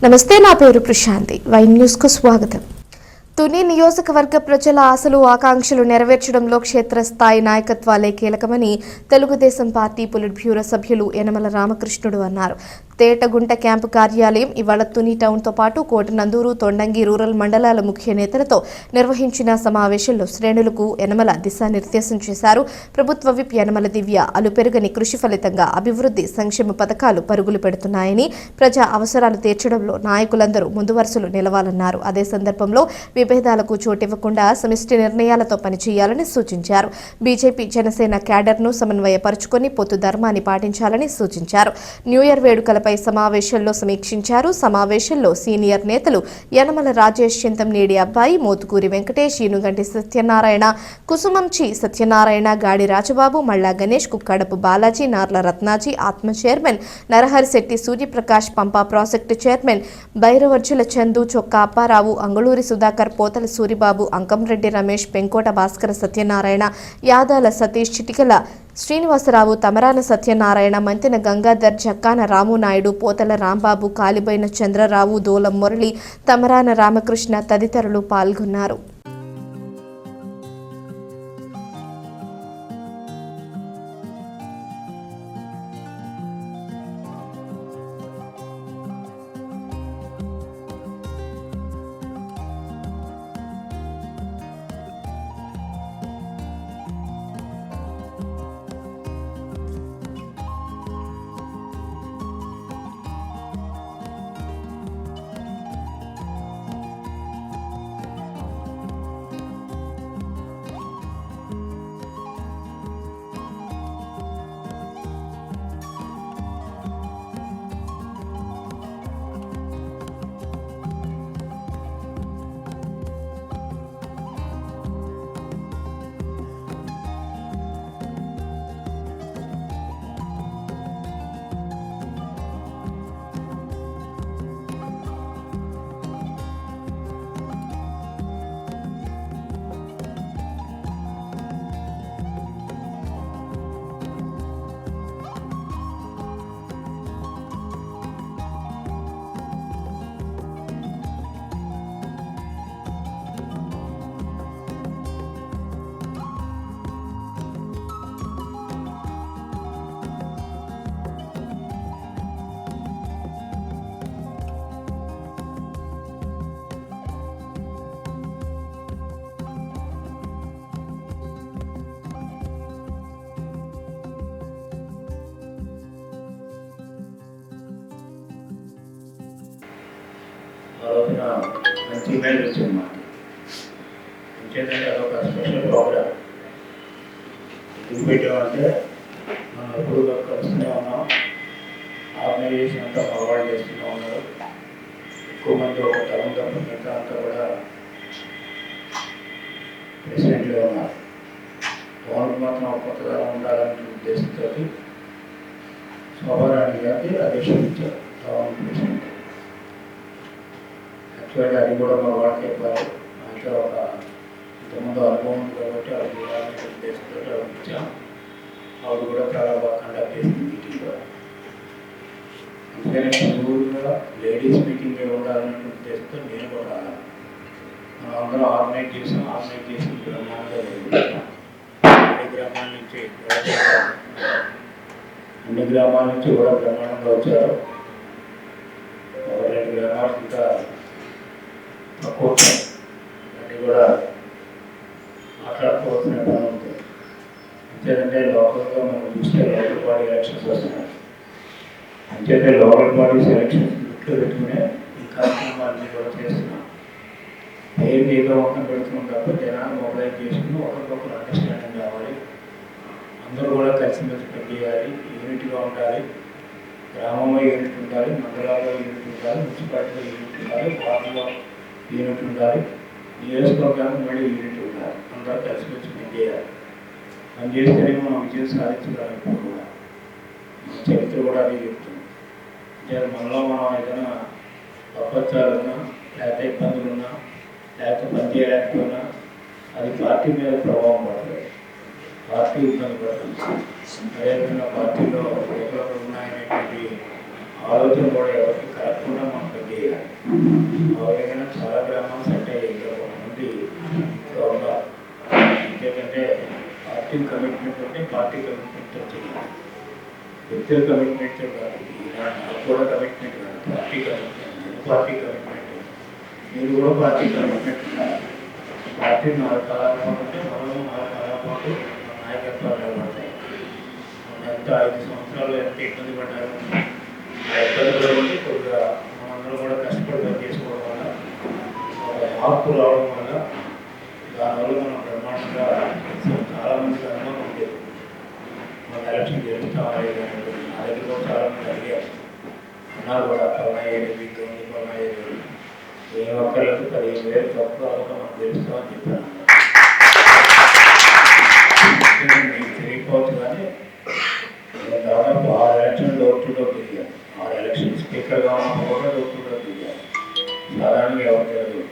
నమస్తే, నా పేరు ప్రశాంతి. వైన్ న్యూస్ కు స్వాగతం. తుని నియోజకవర్గ ప్రజల ఆశలు ఆకాంక్షలు నెరవేర్చడంలో క్షేత్రస్థాయి నాయకత్వాలే కీలకమని తెలుగుదేశం పార్టీ పొలిట్ బ్యూరో సభ్యులు యనమల రామకృష్ణుడు అన్నారు. తేటగుంట క్యాంపు కార్యాలయం ఇవాళ తుని టౌన్తో పాటు కోటనందూరు, తొండంగి రూరల్ మండలాల ముఖ్య నేతలతో నిర్వహించిన సమావేశంలో శ్రేణులకు యనమల దిశానిర్దేశం చేశారు. ప్రభుత్వ విప్ యనమల దివ్య అలుపెరుగని కృషి ఫలితంగా అభివృద్ధి సంక్షేమ పథకాలు పరుగులు పెడుతున్నాయని, ప్రజా అవసరాలు తీర్చడంలో నాయకులందరూ ముందు వరుసలో నిలవాలన్నారు. అదే సందర్భంలో విభేదాలకు చోటివ్వకుండా సమిష్టి నిర్ణయాలతో పనిచేయాలని సూచించారు. బీజేపీ జనసేన క్యాడర్ను సమన్వయపరుచుకొని పొత్తు ధర్మాన్ని పాటించాలని సూచించారు. న్యూ ఇయర్ వేడుకలపై సమావేశంలో సమీక్షించారు. సమావేశంలో సీనియర్ నేతలు యనమల రాజేష్, చింతంనేడి అబ్బాయి, మోతుకూరి వెంకటేష్, ఈనుగంటి సత్యనారాయణ, కుసుమంచి సత్యనారాయణ, గాడి రాజబాబు, మల్లా గణేష్, కుక్కడపు బాలాజీ, నార్ల రత్నాజీ, ఆత్మ చైర్మన్ నరహరిశెట్టి సూర్యప్రకాష్, పంపా ప్రాజెక్టు చైర్మన్ బైరవర్జుల చందు, చొక్కా అప్పారావు, అంగుళూరి సుధాకర్, పోతల సూరిబాబు, అంకంరెడ్డి రమేష్, పెంకోట భాస్కర సత్యనారాయణ, యాదాల సతీష్, చిటికల శ్రీనివాసరావు, తమరాన సత్యనారాయణ, మంతెన గంగాధర్, జక్కాన రామునాయుడు, పోతల రాంబాబు, కాలిబైన చంద్రరావు, దోలం మురళి, తమరాన రామకృష్ణ తదితరులు పాల్గొన్నారు. ఆలోచన మంచి ఇమేజ్ వచ్చింది మాకు. ఇంకేంటంటే అదొక స్పెషల్ ప్రోగ్రామ్ ఎందుకు పెట్టామంటే మనం ఎప్పుడు కలుస్తూనే ఉన్నాం. ఆర్గనైజేషన్ అంతా ఫార్వర్డ్ చేస్తూనే ఉన్నారు. ఎక్కువ మంది ఒక టౌన్ తప్ప మిగతా అంతా కూడా ప్రెసిడెంట్లో ఉన్నారు. టౌన్కి మాత్రం ఒక కొత్తగా ఉండాలనే ఉద్దేశంతో శోభారాణి గారికి అధ్యక్షుడు ఇచ్చారు టౌన్ ప్రెసిడెంట్. యాక్చువల్గా అది కూడా మా వాళ్ళకి చెప్పాలి. అయితే ఒక ఇంతకుముందు అనుభవం ఉంది కాబట్టి అది చేయాలనే ఉద్దేశంతో ఇచ్చాం. ఆవిడ కూడా చాలా బాగా కండక్ట్ చేసింది మీటింగ్ కూడా. అందుకనే ఊరుగా లేడీస్ మీటింగ్ ఉండాలనే ఉద్దేశంతో నేను కూడా మనం అందరం ఆర్గనైజ్ చేసాం. ఆర్గనైజ్ చేసి బ్రహ్మాండంగా నిర్వహించాం. అన్ని గ్రామాల నుంచి కూడా బ్రహ్మాండంగా వచ్చారు. ఒక 2 గ్రామాలకు ఇంకా తక్కువ అన్నీ కూడా మాట్లాడుకోవాల్సిన పని ఉంది. అంతేదంటే లోకల్గా మనం చూస్తే లోకల్ బాడీ ఎలక్షన్స్ వస్తున్నాయి. అంతేతే లోకల్ బాడీస్ ఎలక్షన్స్ దృష్టిలో పెట్టుకునే ఈ కార్యక్రమాలన్నీ కూడా చేస్తున్నాం. ఏం ఏదో ఒకటి పెడుతున్నాం తప్ప జనాన్ని మొబైల్ చేసుకుని ఒకరికొకరు అండర్స్టాండింగ్ కావాలి. అందరూ కూడా కలిసిమెలిసి పనిచేయాలి. యూనిట్గా ఉండాలి. గ్రామంలో యూనిట్ ఉండాలి, మండలాల్లో యూనిట్ ఉండాలి, మున్సిపాలిటీలో యూనిట్ ఉండాలి, వార్డులో యూనిట్ ఉండాలి, నియోజకవర్గానికి మళ్ళీ యూనిట్ ఉండాలి. అందరూ కలిసిమెలిసి పనిచేయాలి. పనిచేస్తేనే మనం విజయం సాధించగలం. ఇప్పుడు కూడా చరిత్ర కూడా అదే చెప్తుంది. అంటే మనలో మనం ఏదైనా అపత్యాలున్నా, లేకపోతే ఇబ్బందులున్నా, లేకపోతే పని చేయలేకపోయినా అది పార్టీ మీద ప్రభావం పడుతుంది. పార్టీ ఇబ్బంది పడుతుంది. అదేవిధంగా పార్టీలో ఒకరొకరు ఉన్నాయనేటువంటి ఆలోచన కూడా ఎవరికి కలగకుండా మనం పనిచేయాలి. ఆ విధంగా చాలా గ్రామాలు సెట్ అయ్యాయి. ఇంకా కొంతమంది ఇంకా ఉన్నారు. ఎందుకంటే పార్టీ కమిట్మెంట్ ఉంటే పార్టీ కమిట్మెంట్తో చేయాలి. వ్యక్తుల కమిట్మెంట్తో కాదు. నాకు కూడా కమిట్మెంట్ కాదు, పార్టీ కమిట్మెంట్. పార్టీ కమిట్మెంట్ మీరు కూడా పార్టీ కమిట్మెంట్ ఉండాలి. పార్టీ 4 కాలాలు ఉంటే మనం 4 కాలాల పాటు నాయకత్వాలు నిలబడతాయి. మనం ఎంత 5 సంవత్సరాలు ఎంత ఇబ్బంది పడ్డారు, ఆ ఇబ్బంది పడి కొద్దిగా మనందరూ కూడా కష్టపడి పని చేసుకోవడం వల్ల ఒక మార్పు రావడం వల్ల దానివల్ల మనం బ్రహ్మాండంగా చాలామందికి అనుభవం ఉండేది. మన ఎలక్షన్ గెలుస్తామని నా దగ్గర కూడా చాలామంది అడిగారు, అన్నారు కూడా పలానా ఏడు మీకు ఉంది, పలానా ఏడు ఏ ఒక్కరికి 15,000 తక్కువ అవ్వక మనం గెలుస్తామని చెప్పాను. మీకు తెలియకపోవచ్చు కానీ నేను దాదాపు 6 ఎలక్షన్ డోర్ టు డోర్ తిరిగాను. 6 ఎలక్షన్ స్పీకర్గా ఉన్నప్పుడు కూడా డోర్ టు డోర్ తిరిగాను. సాధారణంగా ఎవరు తెలియదు.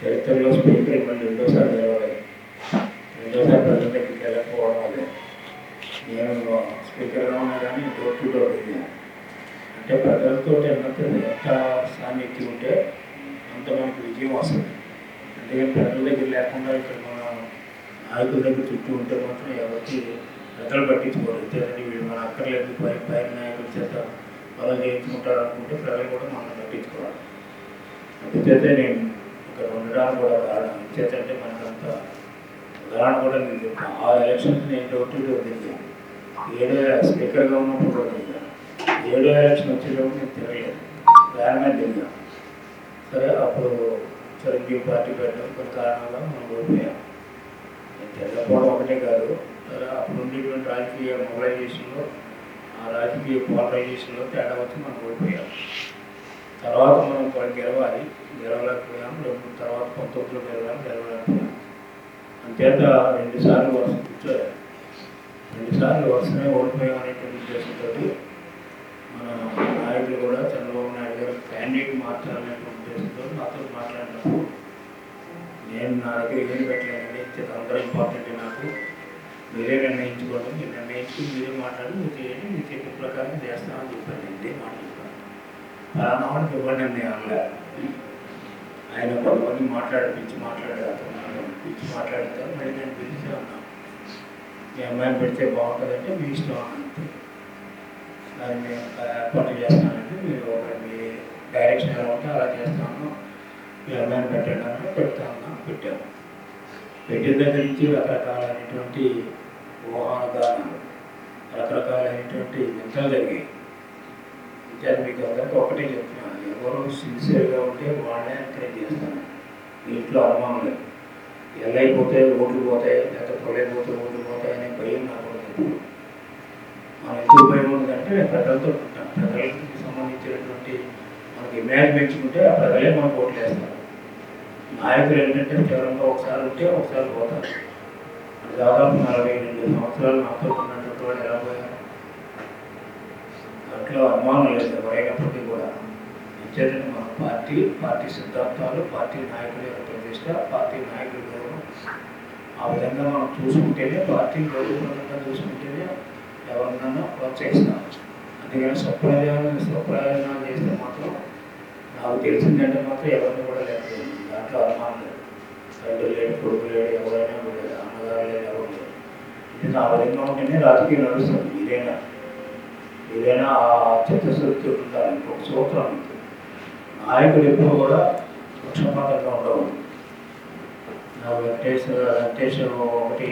చరిత్రలో స్పీకర్ మళ్ళీ రెండోసారి నిలవలేదు. రెండోసారి ప్రజల దగ్గరికి వెళ్ళకపోవడం వల్లే నేను స్పీకర్గా ఉన్నా కానీ డోర్ టు డోర్ తిరిగాను. అంటే ప్రజలతో ఎంత సాన్నిధ్యం ఉంటే అంత మనకు విజయం వస్తుంది. అందుకని ప్రజల దగ్గర లేకుండా ఇక్కడ మన నాయకుల దగ్గర చుట్టూ ఉంటే మాత్రం ఎవరికి ప్రజలు పట్టించుకోరు. అంతేనండి వీళ్ళు మన అక్కర్లేదు పై నాయకుల చేత వాళ్ళు చేయించుకుంటారు అనుకుంటే ప్రజలు కూడా మనం పట్టించుకోవాలి. అందుచేతే నేను ఇక్కడ ఉండడానికి కూడా కారణం ఇచ్చేతంటే మనకంతా ఉదాహరణ కూడా నేను చెప్తాను. 6 ఎలక్షన్స్ నేను డోర్ టు డోర్ తిరిగాను. 7 స్పీకర్గా ఉన్నప్పుడు కూడా తిరిగాను. 7 ఎలక్షన్ వచ్చేటప్పుడు నేను తిరగలేదు, వేరమే తిరిగాను. సరే అప్పుడు చిరంజీవి పార్టీ పెట్టడం కొన్ని కారణాల్లో మనం ఓడిపోయాం. నేను తిరగకపోవడం ఒకటే కాదు, సరే అప్పుడు ఉండేటువంటి రాజకీయ మొబిలైజేషన్లో ఆ రాజకీయ పోలరైజేషన్లో తేడా వచ్చి మనం ఓడిపోయాం. తర్వాత మనం గెలవలేకపోయాం. తర్వాత 19లో గెలవలేకపోయాం. అంతేత 2 సార్లు వరుస కూర్చోయాం. 2 సార్లు వరుసనే ఓడిపోయాం అనేటువంటి ఉద్దేశంతో మన నాయకులు కూడా చంద్రబాబు నాయుడు గారు క్యాండిడేట్ మార్చాలనేటువంటి ఉద్దేశంతో నాతో మాట్లాడినప్పుడు నేను నా దగ్గర ఏం పెట్టలేదండి, అందరూ ఇంపార్టెంట్ నాకు, మీరే నిర్ణయించుకోండి, మీరు నిర్ణయించుకుని మీరే మాట్లాడి మీరు చేయండి, మీరు చెప్పిన ప్రకారం చేస్తామని చెప్పాను. ఇదే మాట చెప్పాను. అలానాడికి ఇవ్వండి అని నేను అనలే. ఆయన కొంతమంది పిచ్చి మాట్లాడతారు. మళ్ళీ నేను పిలిచి అన్నాను, మీ అమ్మాయిని పెడితే బాగుంటుందంటే మీ ఇష్టం అంతే, దాన్ని నేను ఏర్పాటు చేస్తానంటే మీరు మీ డైరెక్షన్ ఎలా ఉంటే అలా చేస్తాను, మీ అమ్మాయిని పెట్టడానికి పెట్టాను. పెట్టిన దగ్గర నుంచి రకరకాలైనటువంటి ఊహాగానాలు, రకరకాలైనటువంటి వింతలు జరిగాయి. విచారణ మీకు అందరికీ ఒకటే చెప్తున్నాను, ఎవరు సిన్సియర్గా ఉంటే వాళ్ళే ఎంకరేజ్ చేస్తాను. ఇంట్లో అనుమానం లేదు. ఎల్లైపోతే ఓట్లు పోతాయి, లేకపోతే పొలైపోతే ఓట్లు పోతాయి అనే భయం నాకు ఉండదు. మనం ఎందుకు భయం ఉండదంటే నేను ప్రజలతో ఉంటాను. ప్రజలకు సంబంధించినటువంటి మనకి ఇమేజ్ పెంచుకుంటే ఆ ప్రజలే మనకు ఓట్లు వేస్తారు. నాయకులు ఏంటంటే కేవలంగా ఒకసారి ఉంటే ఒకసారి పోతారు. దాదాపు 42 సంవత్సరాలు నాతో ఉన్నటువంటి వాళ్ళు ఎలా పోయారు? దాంట్లో అనుమానం లేదు ఎవరైనప్పటికీ కూడా. ఇచ్చేటంటే మన పార్టీ సిద్ధాంతాలు, పార్టీ నాయకుల యొక్క ప్రతిష్ట, పార్టీ నాయకుల గౌరవం, ఆ విధంగా మనం చూసుకుంటేనే, పార్టీ గౌరవంగా చూసుకుంటేనే ఎవరినన్నా ప్రోత్సహిస్తాం. అందుకని స్వప్రయోజనాలు చేస్తే మాత్రం నాకు తెలిసిందంటే మాత్రం ఎవరిని కూడా లేదు. దాంట్లో అనుమానం లేదు. తండ్రి లేడు, కొడుకు లేడు, ఎవరైనా లేదు, అన్నగారు లేదు, ఎవరు లేదు. ఇది ఆ విధంగా ఉంటేనే రాజకీయం నడుస్తుంది. ఏదైనా ఆ చిత్తశుద్ధి ఉండాలి. ఇంకొక సూత్రం ఉంది, నాయకుడు ఎప్పుడు కూడా పక్షపాతంగా ఉండవు. నాకు వెంకటేష్ ఒకటి,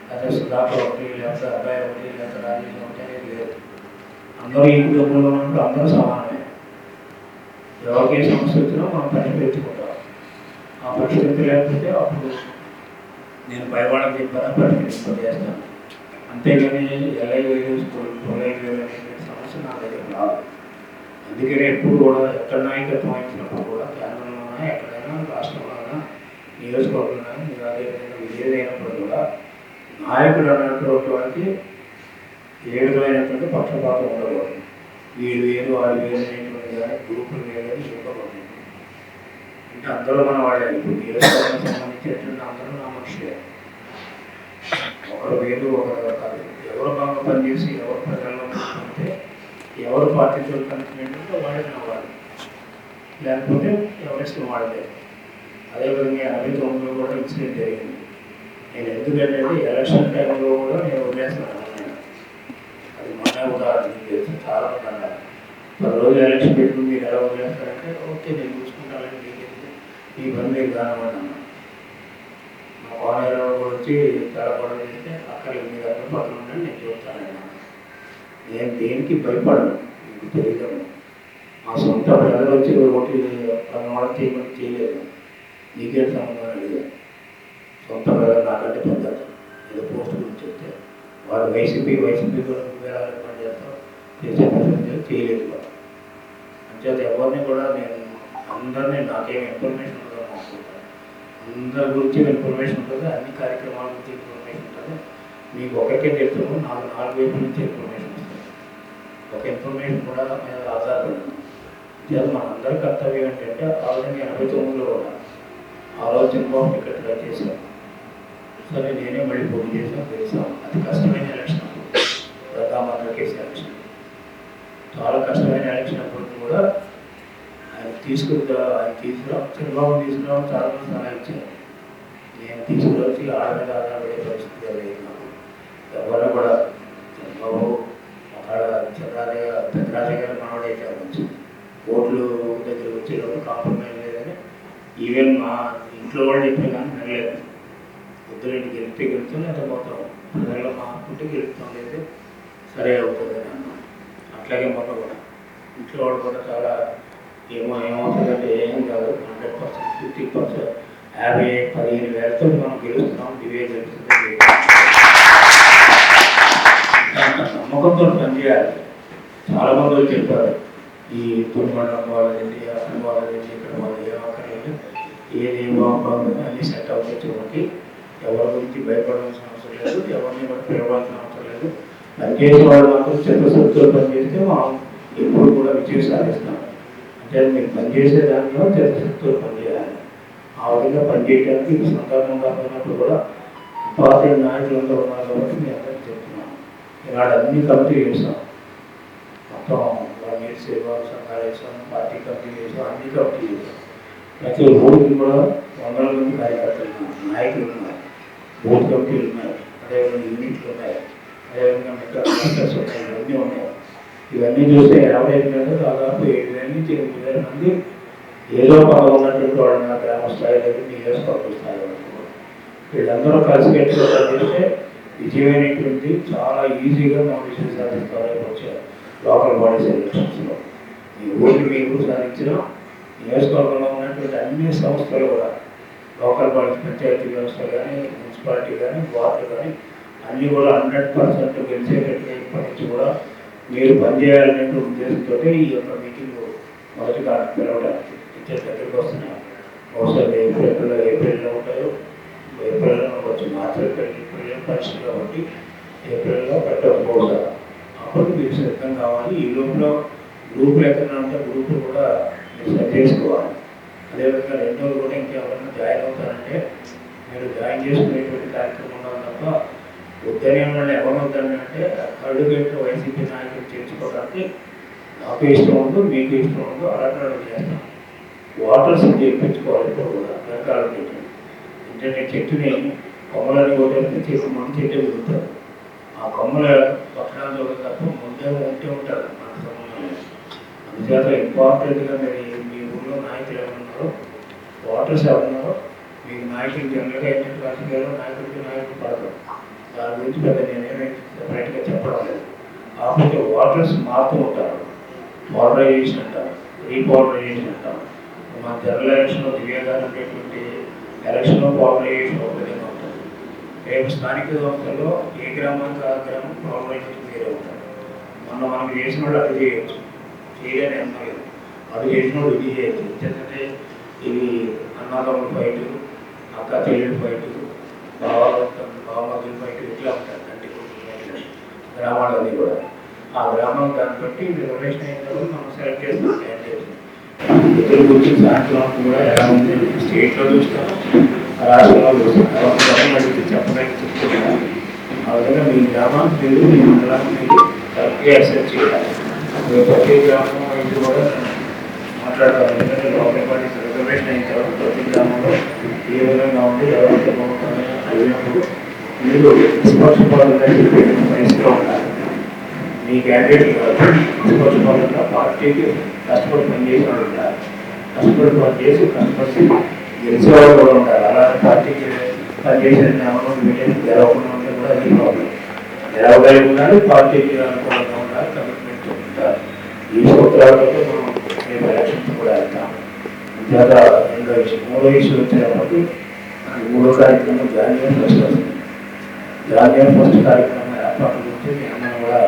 లేదా సుధాకర్ ఒకటి, లేకపోతే అబ్బాయి ఒకటి, లేకపోతే రాజేష్ ఒకటి అనేది లేదు. అందరూ ఈ కుటుంబంలో ఉన్నప్పుడు అందరూ సమానమే. ఎవరికి సమస్య వచ్చినా మనం పరిష్కరించుకుంటాం. ఆ పరిస్థితి లేకపోతే అప్పుడు నేను భయపడని చెప్పారా పరిష్కరించేస్తాను. అంతేగాని ఎల్ఐ వేలు అనేటువంటి సమస్య నా దగ్గర రాదు. అందుకని ఎప్పుడు కూడా ఎక్కడ నాయకత్వం ఇచ్చినప్పుడు కూడా కేంద్రంలోనా, ఎక్కడైనా రాష్ట్రంలోనా, నియోజకవర్గంలోనా, అదేవిధంగా విజయమైనప్పుడు కూడా నాయకుడు అన్నటువంటి వారికి ఏ విధమైనటువంటి పక్షపాతం ఉండకూడదు. వీడు వేరు వాడు వేరు అనేటువంటి కానీ గ్రూపులు వేరు ఇవ్వకూడదు. అంటే అందరూ మన వాళ్ళే. ఇప్పుడు నియోజకవర్గం సంబంధించినటువంటి అందరూ నా మనుషులే. ఒకరు వేరు ఒకరు కాదు. ఎవరు బాగా పనిచేసి ఎవరు ప్రజల్లో ఉంటే ఎవరు పార్టీతో కనుక్కుంటే వాళ్ళే నవ్వాలి. లేకపోతే ఎవరిష్టం వాళ్ళే. అదేవిధంగా 89లో కూడా ఇన్సిడెంట్ జరిగింది. నేను ఎందుకంటే ఎలక్షన్ టైంలో కూడా నేను వదిలేస్తున్నాను. అది మన ఉదాహరణ తెలుసు, చాలా మంది అన్నారు 10 రోజులు ఎలక్షన్ పెట్టుకుని మీరు ఎలా వదిలేస్తారంటే ఓకే నేను చూసుకుంటానని ఈ పని మీరు కానమని మా కోనేరు వచ్చి చాలా గొడవ చేస్తే అక్కడ మీ దగ్గర పక్కన ఉందని నేను చూస్తానన్నా. నేను దేనికి భయపడను, మీకు తెలియదు. మా సొంత ప్రజలు వచ్చి ఒకటి వాళ్ళ చేయమని చేయలేదు, నీకే సంబంధం అడిగారు. సొంత ప్రజలు నాకంటే పెద్ద ఏదో పోస్ట్ గురించి చెప్తే వాళ్ళు వైసీపీ కూడా పని చేస్తాం చేసే ప్రజలు చేయలేదు. వాళ్ళు అంచేత ఎవరిని కూడా నేను అందరినీ నాకేం ఇన్ఫర్మేషన్ ఉంటుందో అనుకుంటాను. అందరి గురించి ఇన్ఫర్మేషన్ ఉంటుంది, అన్ని కార్యక్రమాల గురించి ఇన్ఫర్మేషన్ ఉంటుంది. మీకు ఒకరికే చెప్తాము, నాకు 4 వైపుల నుంచి ఇన్ఫర్మేషన్ వస్తుంది. ఒక ఇన్ఫర్మేషన్ కూడా మీద ఆధారపడింది. చేత మన అందరి కర్తవ్యం ఏంటంటే ఆల్రెడీ 89లో కూడా ఆ రోజు చంద్రబాబు టికెట్ ట్రై చేశాను. సరే నేనే మళ్ళీ పోటీ చేసాను, గెలిచాను. అది కష్టమైన ఎలక్షన్. ప్రధానమంత్రి కేసు ఎలక్షన్ చాలా కష్టమైన ఎలక్షన్. అప్పుడు కూడా ఆయన తీసుకురా చంద్రబాబు తీసుకురావడం చాలా మంది సలహా ఇచ్చారు. నేను తీసుకురొచ్చి ఆడ మీద ఆధారపడే పరిస్థితి లేదు నాకు. ఎవరు కూడా చంద్రబాబు అక్కడ పెద్దరాజయ్య గారు మనవాడైతే అవ్వచ్చు, ఓట్లు దగ్గర వచ్చేటప్పుడు కాంప్రమైజ్ లేదని ఈవెన్ మా ఇంట్లో వాళ్ళు చెప్పిన కానీ వెళ్ళలేదు. వద్దులేంటి గెలుపుతుంది అంటే మొత్తం ప్రజల్లో మాకుంటే గెలుపుతాం లేదు సరే అవుతుందని అన్నాను. అట్లాగే మొన్న కూడా ఇంట్లో వాళ్ళు కూడా చాలా ఏమవుతుందంటే ఏం కాదు, 100%, 50%, 15 వేలతో మనం గెలుస్తున్నాం, దివే గెలుస్తుంది. నమ్మకంతో పనిచేయాలి. చాలామంది చెప్పారు ఈ తుర్మండం వాళ్ళది, అక్కడ వాళ్ళది, ఇక్కడ వాళ్ళది ఏమక్కర్లేదు, ఏది బాగుంటుంది అన్నీ సెట్ అవుతుంది. మనకి ఎవరి గురించి భయపడాల్సిన అవసరం లేదు, ఎవరిని కూడా పిలవాల్సిన అవసరం లేదు. పనిచేసే వాళ్ళు మాత్రం చిత్తశుద్ధితో పనిచేస్తే మనం ఎప్పుడు కూడా విజయం సాధిస్తాం. అంటే మీరు పనిచేసే దాంట్లో చిత్తశుద్ధితో పనిచేయాలి. ఆ విధంగా పనిచేయడానికి సందర్భంగా ఉన్నప్పుడు కూడా ఇంపార్టెంట్ నాయకులందరూ ఉన్నారు కాబట్టి మీ అందరికీ చెప్తున్నాను. ఇవాళ అన్ని కమిటీ చేస్తాం, మొత్తం నీటి సేవా సంఘాలు వేసాం, పార్టీ కమిటీ చేసాం, అన్ని కమిటీ చేసాం. ప్రతి ఊరికి కూడా 100 మంది కార్యకర్తలు ఉన్నారు, నాయకులు ఉన్నారు, బూత్ కమిటీలు ఉన్నాయి, అదేవిధంగా యూనిట్లు ఉన్నాయి, అదేవిధంగా మిగతా వర్కర్స్ ఉన్నాయి, ఇవన్నీ ఉన్నాయి. ఇవన్నీ చూస్తే యావరేజ్ మీద దాదాపు 7,000 నుంచి 8,000 మంది ఏదో పదవి ఉన్నటువంటి వాళ్ళు నా గ్రామ స్థాయి దగ్గర నియోజకవర్గ స్థాయి వరకు వీళ్ళందరూ కలిసికట్టుగా పనిచేస్తే విజయమైనటువంటి చాలా ఈజీగా మనం విజయం సాధిస్తారు. వచ్చారు లోకల్ బాడీస్ ఎలక్షన్స్లో ఈ ఓటు మీరు సాధించిన నియోజకవర్గంలో ఉన్నటువంటి అన్ని సంస్థలు కూడా లోకల్ బాడీస్, పంచాయతీ వ్యవస్థ కానీ, మున్సిపాలిటీ కానీ, వార్డు కానీ అన్నీ కూడా 100% గెలిచేటట్టుగా ఇప్పటి నుంచి కూడా మీరు పనిచేయాలనే ఉద్దేశంతో ఈ యొక్క మీటింగ్ మొదటిగా పిలవడానికి దగ్గరికి వస్తున్నాయి. బహుశా ఏప్రిల్లో ఉంటాయో, ఏప్రిల్లో వచ్చి మార్చి ఏప్రిల్ పరీక్షలు కాబట్టి ఏప్రిల్లో పెట్టవచ్చు. బహుశా అప్పుడు మీరు సిద్ధం కావాలి. ఈ లోపల గ్రూపులు ఎక్కడైనా ఉంటే గ్రూపులు కూడా మీరు సెట్ చేసుకోవాలి. అదేవిధంగా రెండోది కూడా ఇంకెవరైనా జాయిన్ అవుతారంటే మీరు జాయిన్ చేసుకునేటువంటి కార్యక్రమం ఉండాలి తప్ప వద్దని వాళ్ళు ఎవరు వద్దని అంటే అడ్వకేట్ వైసీపీ నాయకులు చేర్చుకోవడానికి నాకు ఇష్టం ఉందో మీకు ఇష్టం ఉందో అలాంటి చేస్తాం. వాటర్స్ చేయించుకోవాలి. ఇప్పుడు కూడా రకాల ఇంటర్నెట్ చెట్టుని కొమ్మలని కొట్టేస్తే చేసి ముందు చెట్టు వెళ్తారు. ఆ కొమ్మల పట్టణాలు చూడడం తప్ప ముందే ఉంటారు మనకు సంబంధం లేదు. అందుచేత ఇంపార్టెంట్గా మీరు మీ ఊళ్ళో నాయకులు ఎవరున్నారో, వాటర్స్ ఎవరున్నారో, మీకు నాయకులు జనరల్గా ఏంటంటే రాజకీయాల్లో నాయకులు పడతారు. దాని గురించి పెద్ద నేనేమి సెపరేట్గా చెప్పడం లేదు. కాకపోతే వాటర్స్ మారుతూ ఉంటారు, పౌడరైజేషన్ అంటారు, రీపౌడరైజేషన్ అంటారు. మన జనరల్ ఎలక్షన్లో దివ్యంగా ఉండేటువంటి ఎలక్షన్లో పౌడరైజేషన్ ఒక విధంగా ఉంటుంది. రేపు స్థానిక సంస్థల్లో ఏ గ్రామానికి ఆ గ్రామం పౌడరైజేషన్ వేరే ఉంటారు. మనం చేసిన వాళ్ళు అది చేయవచ్చు, చేయలేని అన్నలేదు. అది చేసిన వాళ్ళు ఇది చేయొచ్చు. ఎందుకంటే ఇది అన్నదమ్ముల ఫైటు, అక్క చెల్లెలు ఫైటు, బావమతుల ఫైటు ఇట్లా ఉంటారు. అంటే గ్రామాలన్నీ కూడా ఆ గ్రామం దాన్ని బట్టి రిజర్వేషన్ అయిన తర్వాత మనం సెలెక్ట్ చేస్తాం క్యాండిడేట్స్. ఇద్దరు గురించి సాయంత్రం కూడా ఎలా ఉంది స్టేట్లో చూస్తాం, రాష్ట్రంలో చూస్తాం. గవర్నమెంట్ అడిగితే చెప్పడానికి చెప్తున్నాను. ఆ విధంగా మీ గ్రామానికి మీరు మీ మండలానికి మీరు కరెక్ట్గా అసెస్ చేయాలి. ప్రతి గ్రామం అయితే కూడా మాట్లాడతాను. ఎందుకంటే లోకల్ పార్టీస్ రిజర్వేషన్ అయిన తర్వాత ప్రతి గ్రామంలో ఏ విధంగా ఉంది ఎవరైతే బాగుంటుందని అడిగినప్పుడు మీరు నిష్పక్షపాతంగా చెప్పే వయసులో ఉండాలి. మీ క్యాండిడేట్ కాదు, నిష్పక్షపాతంగా పార్టీకి కష్టపడి పనిచేసిన వాళ్ళు ఉండాలి. కష్టపడి పనిచేసి కష్టపడి గెలిచేవాళ్ళు కూడా ఉండాలి. అలా పార్టీకి పనిచేసిన గెలవకుండా ఉంటే కూడా అది ప్రాబ్లం. గెలవగలిగి ఉండాలి, పార్టీకి అనుకూలంగా ఉండాలి, కమిట్మెంట్ ఉండాలి. ఈ సూత్రాలతో మనం రేపు ఎలక్షన్స్ కూడా వెళ్తాం. ఇంత రెండో విషయం, మూడో విషయం వచ్చేటప్పటికి మూడో కార్యక్రమం జాతీయ ఫస్ట్ వస్తుంది. జాతీయ ఫస్ట్ కార్యక్రమం ఏర్పాటు గురించి నేను కూడా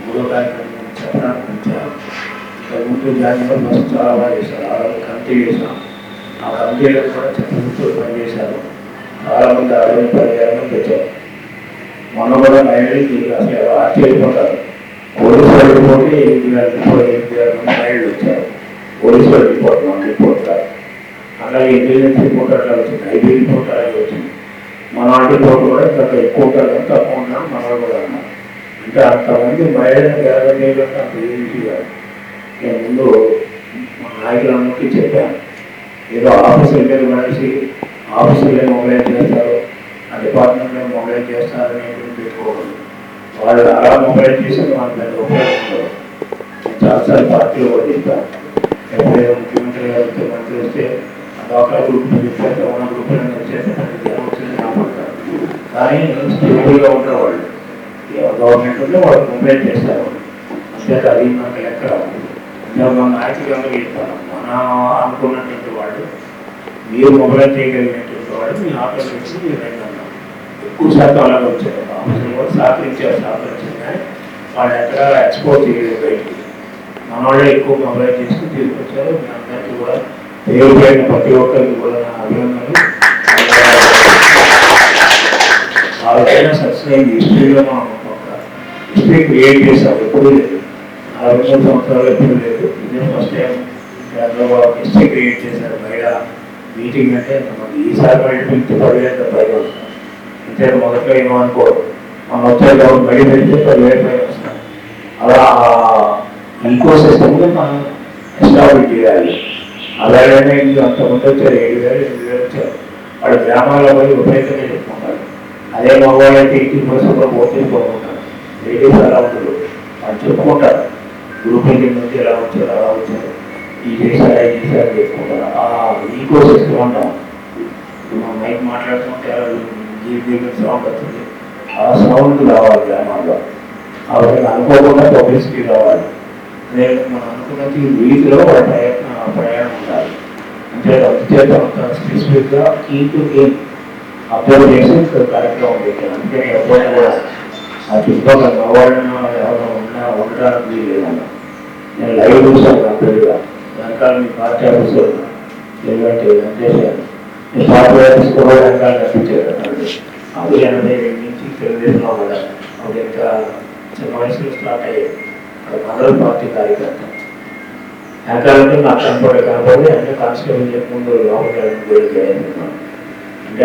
మూడో కార్యక్రమం చెప్పడానికి వచ్చాను. ముందు జాతీయ ఫస్ట్ చాలా బాగా చేశారు. ఆ రోజు కమిటీ చేశాం. ఆ కమిటీలో కూడా చట్టసభ్యులు పనిచేశారు. చాలామంది 60-10 మంది వచ్చారు. మొన్న కూడా మహిళలు అసలు ఆశ్చర్యపోతారు. పోలీసు వాళ్ళు పోటీ 8,000 మహిళలు వచ్చారు. పోలీసు వాళ్ళు రిపోర్ట్ రాదు. అలాగే ఇంటెలిజెన్స్ రిపోర్ట్ అట్లా వచ్చింది, ఐబీ రిపోర్ట్ అలాగే వచ్చింది. మన రిపోర్ట్ కూడా ఇంకా ఎక్కువ ఉంటారు, తక్కువ ఉన్నాను మనవాళ్ళు కూడా అన్నారు. అంటే అంతమంది మహిళలను గెలవలేదంటే అంత ఈజీ కాదు. నేను ముందు మా నాయకులందరికీ చెప్పాను, ఏదో ఆఫీసుల మీద మనిషి ఆఫీసులే మొబైల్ చేస్తారు, ఆ డిపార్ట్మెంట్లో మొబైల్ చేస్తారని పెట్టుకోకూడదు. వాళ్ళు అలా మొబైల్ చేసి వాళ్ళ పెద్ద ఉపయోగం. చాలాసార్లు పార్టీలో కూడా చెప్పాను, ఎప్పుడైనా ముఖ్యమంత్రి గారితో మంత్రి వస్తే డాక్టర్ గ్రూప్ చెప్పారు, ఉన్న గ్రూపులను వచ్చేసి కాపాడతారు. కానీ స్టేబుల్గా ఉంటారు వాళ్ళు. గవర్నమెంట్ ఉంటే వాళ్ళు మొబైల్ చేస్తారు. అంతే అది మనకు లెక్క రాదు. మన నాయకులందరూ చెప్తాను, మనం అనుకున్నటువంటి వాళ్ళు మీరు మొబైల్ చేయగలిగినటువంటి వాళ్ళు మీ ఆటోలో పెట్టి మీరు రైతున్నారు. ఎక్కువ శాతం అలాగే వచ్చారు. ఆఫీసులు కూడా సహకరించారు కానీ వాళ్ళు ఎక్కడ ఎక్స్పోర్ట్ చేయలేదు బయటికి. మన వాళ్ళే ఎక్కువ మొబైల్ చేసుకుని తీసుకొచ్చారు. మీ అందరికీ కూడా పేరు పైన ప్రతి ఒక్కరికి కూడా నా అభినందనలు. ఆ విధంగా సక్సెస్ అయింది. హిస్టరీలో మనం ఒక హిస్టరీ క్రియేట్ చేసాం. ఎప్పుడూ లేదు, 63 సంవత్సరాలు ఎప్పుడు లేదు. ఇదే ఫస్ట్ టైం హిస్టరీ క్రియేట్ చేశారు. బయట మీటింగ్ అంటే మనకి ఈసారి బయట పిలిచి 10,000 పైన వస్తాం. అంతే మొదట్లో ఏమో అనుకోరు, మనం వచ్చే గవర్నమెంట్ బయట పెడితే 10,000 పైన వస్తాం. అలా ఇంకో సిస్టమ్లో మనం ఎస్టాబ్లిష్ చేయాలి. అలాగే అంతకుముందు వచ్చారు 7,000 8,000 వచ్చారు. వాళ్ళు గ్రామాల్లో పోయి ఉపయోగంగా చెప్పుకుంటారు. అదే మగవాళ్ళైతే ఇంటికి కోసం పోతే పోకుంటారు. లేడీస్ అలా ఉంటారు, వాళ్ళు చెప్పుకుంటారు. గ్రూప్ మీటింగ్ నుంచి ఎలా వచ్చారు అలా వచ్చారు, ఈ చేశారు ఈ చేశారు చెప్పుకుంటారు. ఆ ఈకో సిస్టమ్ అంటాం. మనం మైక్ మాట్లాడుతుంటే సౌండ్ వస్తుంది. ఆ సౌండ్ రావాలి గ్రామాల్లో. ఆ విధంగా అనుకోకుండా పబ్లిసిటీ రావాలి. అదే మనం అనుకున్నది వీధిలో వాళ్ళ ప్రయాణం ఉండాలి. అంటే అందుచేత అంత స్పెసిఫిక్గా కీ టు గేమ్ అబ్జర్వ్ చేసి కార్యక్రమం పెట్టాను. అందుకని ఎవరైనా కూడా ఆ చుట్టుపక్కల మగవాళ్ళని ఎవరైనా ఉండడానికి వీలేదన్న. నేను లైవ్ చూసాను కంప్లీట్గా. వెనకాల మీ పార్టీ ఆఫీసర్ ఎందుకంటే చేశాను. మీ పార్టీ ఆఫీస్ కూడా వెనకాల కనిపించారు. అది 82 నుంచి తెలుగుదేశంలో కూడా అప్పుడు ఇంకా చిన్న వయసులో స్టార్ట్ అయ్యాయి. మండల పార్టీ కార్యకర్త వెనకాలంటే నాకు కనపడి అంటే కానిస్టేబుల్ ముందు లోపలికి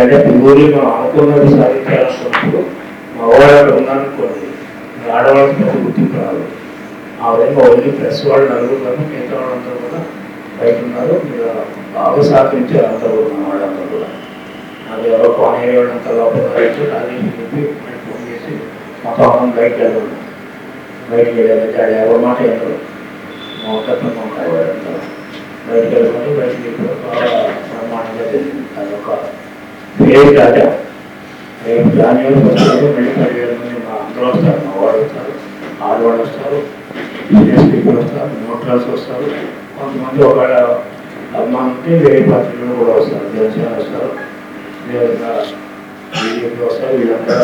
అంటే ఊరి మనం అనుకున్నది సాధించాలనుకున్నప్పుడు మగవాళ్ళు ఉన్నారనుకోండి, ఆడవాళ్ళకి పెద్ద గుర్తింపు రాదు. ఆ విధంగా ఓన్లీ ప్రెస్ వాళ్ళు నలుగురు మిగతా వాళ్ళందరూ కూడా బయట ఉన్నారు. మీరు బాగా సహకరించారు అందరూ ఉన్న వాళ్ళందరూ కూడా. అది ఎవరో కోనేరు వాళ్ళంతా లోపల అది చెప్పి ఫోన్ చేసి మొత్తం బయటకు వెళ్ళాలి. బయటికి వెళ్ళాలంటే అది ఎవరి మాట వెళ్ళరు, మొత్తత్వంగా ఉంటాయి వాళ్ళంతా. బయటకు వెళ్ళమంటే బయటికి బాగా బ్రహ్మాండంగా జరిగింది. అది ఒక పేరు దాటా. రేపు జాన్యువరి వస్తారు, మళ్ళీ 10,000 మంది మా అందరూ వస్తారు. మా వాడు వస్తారు, ఆడవాళ్ళు వస్తారు, బిజినెస్ పీపుల్ వస్తారు, న్యూట్రల్స్ వస్తారు. కొంతమంది ఒకవేళ అభిమానం ఉంటే వేరే పార్టీలు కూడా వస్తారు. జనసేన వస్తారు, అదేవిధంగా బీజేపీ వస్తారు. వీళ్ళంతా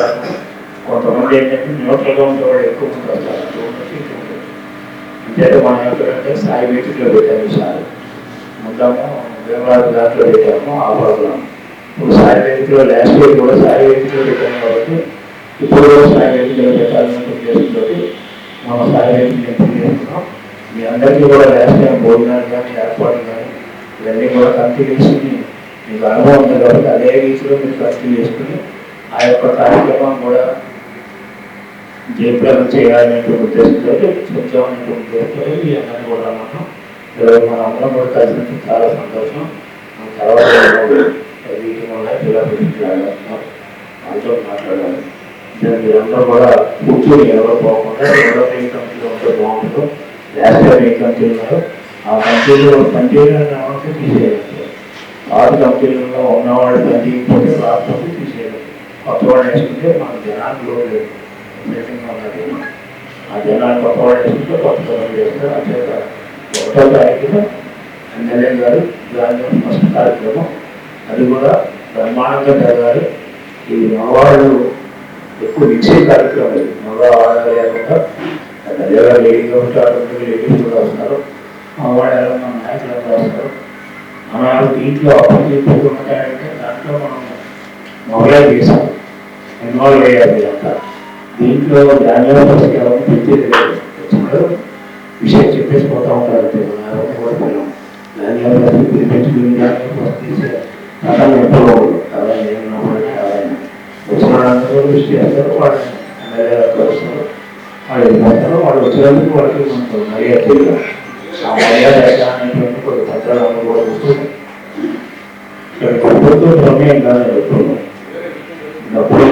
కొంతమంది ఏంటంటే న్యూట్రల్గా ఉంటే వాళ్ళు ఎక్కువ మంది వస్తారు. అంతే మనం ఎక్కడంటే సాయి వేదికలో పెట్టాము. ఈసారి మొత్తము దేవాలయ దాంట్లో పెట్టాము. ఆ ప్రోగ్రాం ఇప్పుడు సాయి వేదికలో లాస్ట్ ఇయర్ కూడా సాయి వేదికలో పెట్టాము కాబట్టి ఇప్పుడు కూడా సాయి వేదికలో పెట్టాలని ఉద్దేశంతో మనం సాయి వేదికలు ఎంపిక చేస్తున్నాం. మీ అందరికీ కూడా లాస్ట్ టైం భోజనాలు కానీ ఏర్పాట్లు కానీ ఇవన్నీ కూడా కంటిన్యూ చేసుకుని మీకు అనుభవం ఉంది కాబట్టి అదే రీతిలో మీరు కంటిన్యూ చేసుకుని ఆ యొక్క కార్యక్రమం కూడా జయప్రదం చేయాలనేటువంటి ఉద్దేశంతో చెప్తామనేటువంటి ఉద్దేశంతో మీ అందరినీ కూడా మనం ఈరోజు మన అందరం కూడా కలిసి చాలా సంతోషం. తర్వాత మీటింగ్ ఉన్నాయి, జిల్లా ప్రెసిడెంట్ వాళ్ళతో మాట్లాడాలి. మీరందరూ కూడా కూర్చొని ఎవరో పోకుండా ఎవరో మెయిన్ కమిటీలో ఉంటే బాగుంటుందో, లాస్ట్ ఇయర్ మెయిన్ కమిటీలు ఉన్నారు ఆ కమిటీలో పనిచేయాలని తీసేయాలి. ఆరు కంపెనీలలో ఉన్నవాళ్ళు పని చేయకపోతే రాష్ట్రంలో తీసేయాలి. కొత్త వాళ్ళు వేసుకుంటే మన జనాలు ఉన్నది. ఆ జనాలు కొత్త వాళ్ళు వేసుకుంటే కొత్త పనులు చేస్తారు. అంతేత 1వ తారీఖున ఎమ్మెల్యే గారు దాని ఫస్ట్ కార్యక్రమం అది కూడా బ్రహ్మాండంగా జరగాలి. ఈ మగవాళ్ళు ఎక్కువ ఇచ్చే కార్యక్రమం మగ ఆడ లేకుండా పెద్దగా లేడీగా ఉంటారు, లేడీస్ కూడా వస్తారు, మగవాళ్ళు ఎలా మన నాయకులంగా వస్తారు. మన దీంట్లో అప్పచెప్పుకుంటారంటే దాంట్లో మనం మొబైల్ చేసాం, ఇన్వాల్వ్ అయ్యారు. అంతా దీంట్లో ధాన్యాలు ఎవరిని పెంచేది లేదు. వచ్చినారు విషయం చెప్పేసి పోతూ ఉంటారు. ఎవరిని కూడా పిల్లలు ధాన్యాలు పెంచుకుని తీసే రకాలు ఎప్పుడో అలా వచ్చిన వాళ్ళందరూ కృషి చేస్తారు. వాళ్ళు ఎమ్మెల్యే గారు వస్తారు, వాళ్ళు వెళ్ళిపోతారు. వాళ్ళు వచ్చినందుకు వాళ్ళకి మనకు మర్యాద తెలియదు. ఆ మర్యాద అనేటువంటి కొన్ని పత్రాలు కూడా వస్తుంది. ఇక్కడ ప్రభుత్వ ప్రమేయం కాదు, డబ్బులు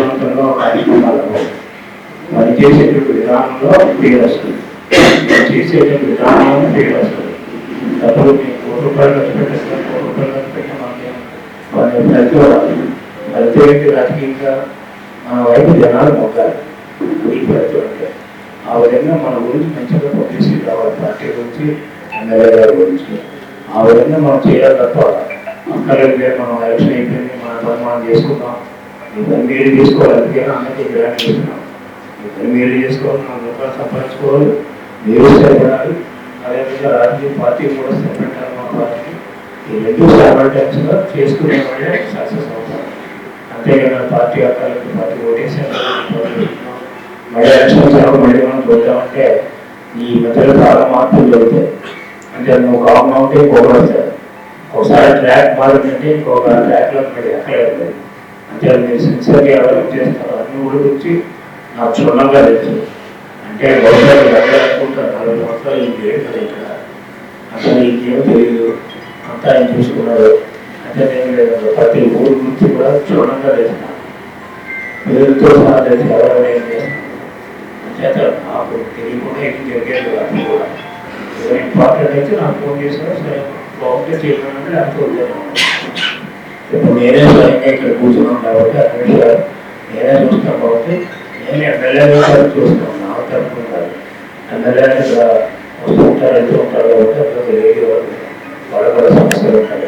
కార్యక్రమాలలో పనిచేసేటువంటి విధానంలో పేరు వస్తుంది, చేసేటువంటి విధానంలో పేరు వస్తుంది. డబ్బులు మీకు ₹1 ఖర్చు పెట్టేస్తారు, ₹1 ఖర్చు పెట్టిన మనకి ఫలితం రాదు. ఫలితం రాజకీయంగా మన వైపు జనాలు మొగ్గాలి. ఈ ఫలితం అంటే ఆ విధంగా మన గురించి మంచిగా పబ్లిసిటీ కావాలి, పార్టీ గురించి ఎమ్మెల్యే గారి గురించి. ఆ విధంగా మనం చేయాలి తప్ప అక్కర్లేదు మనం ఎలక్షన్ అయిపోయింది మన పని మనం చేసుకుందాం, మీ పని మీరు చేసుకోవాలి. అందుకని అందరికీ గ్రాంట్ చేస్తున్నాం. మీ పని మీరు చేసుకోవాలి, ₹4 సంపాదించుకోవాలి, మీరు స్థిరపడాలి. అదేవిధంగా రాజకీయ పార్టీ కూడా స్థిరపెట్టాలి. మా పార్టీకి ఈ 2 సైమల్టేనియస్గా చేసుకునే వాళ్ళే సక్సెస్ అవుతారు. అంతేగాని పార్టీ అక్కర్లేదు, పార్టీ ఓటేసి మళ్ళీ ఎలక్షన్ వచ్చినప్పుడు మళ్ళీ మనం చూద్దామంటే ఈ మధ్యలో చాలా మార్పులు జరుగుతాయి. అంటే నువ్వు కామన్ అవుతే ఇంకొకరు వస్తారు, ఒకసారి ట్రాక్ మారిందంటే ఇంకొక ట్రాక్లో మీరు ఎక్కలేదు. అంటే మీరు సిన్సియర్గా ఎవరికి చేస్తారు అన్ని ఊళ్ళ గురించి నాకు క్షుణ్ణంగా తెలుసు. అంటే బహుశా అనుకుంటారు 40 సంవత్సరాలు ఈ లేదు కదా ఇక్కడ, అసలు ఇంకేమో తెలియదు, అంతా ఆయన చూసుకున్నారు. అంటే నేను లేదు ప్రతి ఊరి గురించి కూడా క్షుణ్ణంగా తెలుస్తున్నాను, పేరుతో సహా తెలిసి ఎవరైనా ఏం చేస్తున్నాను. అంచేత నాకు తెలియకుండా ఏం జరిగేది అది కూడా ఇంపార్టెంట్ అయితే నాకు ఫోన్ చేశారు, సరే బాగుంటే చేయమని లేకపోతే వదిలేను. ఇప్పుడు నేనే స్వయంగా ఇక్కడ కూర్చున్నాను కాబట్టి అన్ని విషయాలు నేనే చూస్తాను. కాబట్టి నేను ఎమ్మెల్యే గారు చూస్తున్నాను, నాకు తప్పుకుంటారు. ఎమ్మెల్యే ఇక్కడ వస్తూ ఉంటారు, వెళ్తూ ఉంటారు కాబట్టి అక్కడ లేడీ వాళ్ళు కూడా సమస్యలు ఉంటాయి.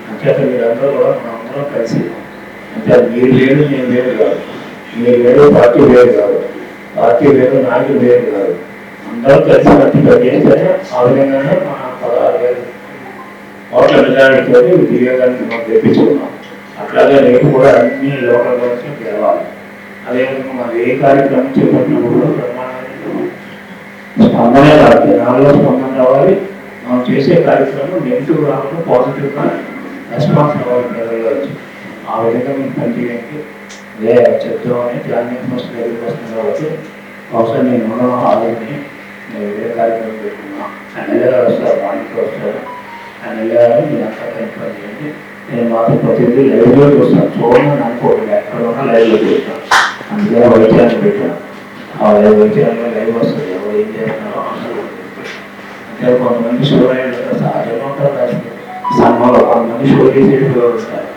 అంచేత మీరందరూ కూడా మనందరం కలిసి అంటే మీరు వేరు నేను వేరు కాదు, మీరు వేరు పార్టీ వేరు కాదు, పార్టీ వేరు నాయకులు వేరు కాదు, అందరూ కలిసి మట్టి పనిచేస్తేనే ఆ విధంగానే మన 16,000 ఓట్ల మెజారిటీతో విజయానికి మనం తెప్పించుకున్నాం. అట్లాగే రేపు కూడా అన్ని లోకల్ గవర్నమెంట్స్ గెలవాలి. అదేవిధంగా మనం ఏ కార్యక్రమం చేపట్టినప్పుడు కూడా ప్రమాణమైన స్పందనే రాదు, జనాల్లో స్పందన రావాలి. మనం చేసే కార్యక్రమం నెగిటివ్ రాకుండా పాజిటివ్గా రెస్పాన్స్ రావాలి ప్రజల్లో వచ్చి. ఆ విధంగా మీకు పనిచేయండి. అదే చెప్తామని ధాన్యం ఫస్ట్ దగ్గరికి వస్తుంది కాబట్టి బహుశా నేను ఉండడం ఆలోచన నేను వేరే కార్యక్రమం పెట్టుకున్నాను. ఎమ్మెల్యే గారు వస్తారు, మార్నింగ్ వస్తారు. ఎమ్మెల్యే గారు మీరు అంతా కన్ఫర్మ్ చేయండి. నేను మాత్రం ప్రతిదీ లైవ్లో చూస్తాను, చూడమని అనుకోండి, ఎక్కడ ఉన్నా లైవ్లో చూస్తాను. అందుకే వైద్యాన్ని పెట్టాను. ఆ వైద్యాల్లో లైవ్ వస్తుంది, ఎవరు ఏం చేస్తున్నారో అంటే కొంతమంది షో సహజంగా ఉంటారు. సన్మాలో కొంతమంది షో చేసేటప్పుడు ఉంటారు,